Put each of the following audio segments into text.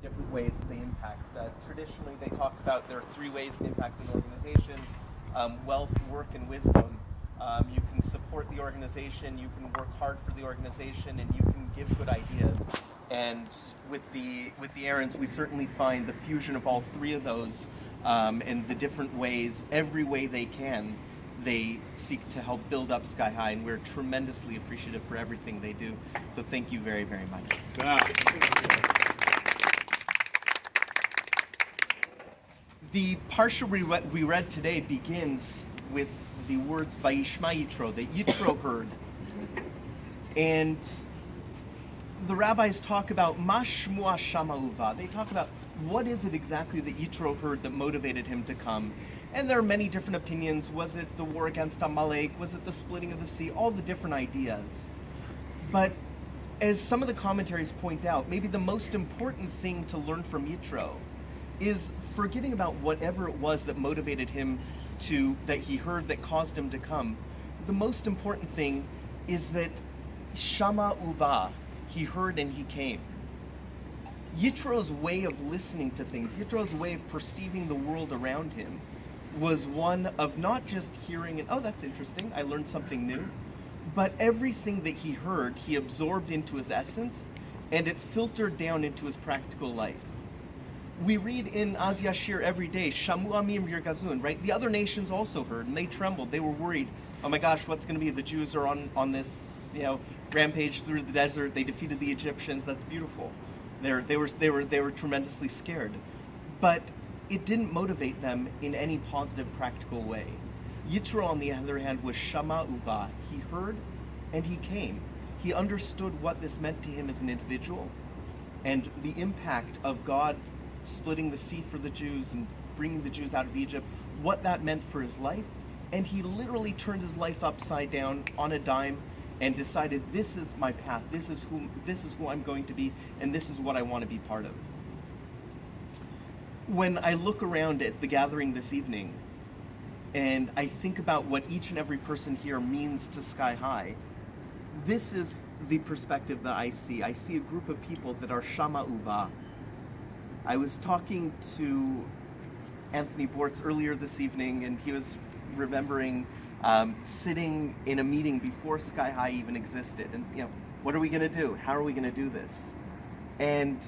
different ways that they impact. Traditionally, they talk about there are three ways to impact an organization: wealth, work, and wisdom. You can support the organization, you can work hard for the organization, and you can give good ideas. And with the Aarons, we certainly find the fusion of all three of those, and the different ways, every way they can, they seek to help build up Sky High, and we're tremendously appreciative for everything they do. So thank you very, very much. Wow. The parsha we read today begins with the words Vayishma Yitro, that Yitro heard. And the rabbis talk about Ma Shmua Shama Uva. They talk about what is it exactly that Yitro heard that motivated him to come. And there are many different opinions. Was it the war against Amalek? Was it the splitting of the sea? All the different ideas. But as some of the commentaries point out, maybe the most important thing to learn from Yitro is forgetting about whatever it was that motivated him that he heard that caused him to come. The most important thing is that Shama Uva, he heard and he came. Yitro's way of listening to things, Yitro's way of perceiving the world around him was one of not just hearing and, oh, that's interesting, I learned something new, but everything that he heard, he absorbed into his essence, and it filtered down into his practical life. We read in Az Yashir every day, Shamu Amim Yirgazun, right? The other nations also heard, and they trembled. They were worried. Oh my gosh, what's going to be? The Jews are on this, rampage through the desert. They defeated the Egyptians. That's beautiful. They were tremendously scared, but it didn't motivate them in any positive, practical way. Yitro, on the other hand, was Shama Uva. He heard, and he came. He understood what this meant to him as an individual, and the impact of God splitting the sea for the Jews and bringing the Jews out of Egypt, what that meant for his life. And he literally turned his life upside down on a dime and decided, this is my path, this is who I'm going to be, and this is what I want to be part of. When I look around at the gathering this evening, and I think about what each and every person here means to Sky High, this is the perspective that I see. I see a group of people that are Shama Uva. I was talking to Anthony Bortz earlier this evening, and he was remembering sitting in a meeting before Sky High even existed. And, what are we going to do? How are we going to do this? And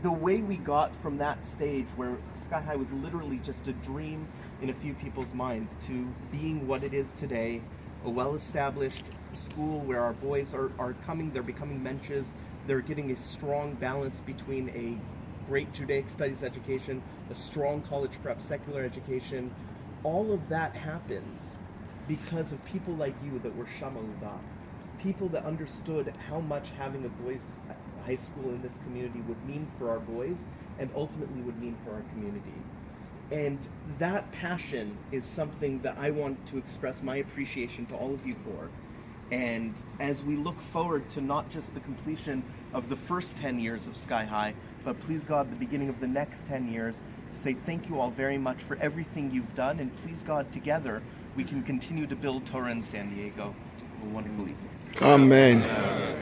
the way we got from that stage where Sky High was literally just a dream in a few people's minds to being what it is today, a well-established school where our boys are coming, they're becoming mensches, they're getting a strong balance between a great Judaic studies education, a strong college prep secular education. All of that happens because of people like you that were Shama Uva, people that understood how much having a boys' high school in this community would mean for our boys and ultimately would mean for our community. And that passion is something that I want to express my appreciation to all of you for. And as we look forward to not just the completion of the first 10 years of Sky High, but please God, the beginning of the next 10 years, to say thank you all very much for everything you've done, and please God, together, we can continue to build Torah in San Diego. Have a wonderful evening. Amen.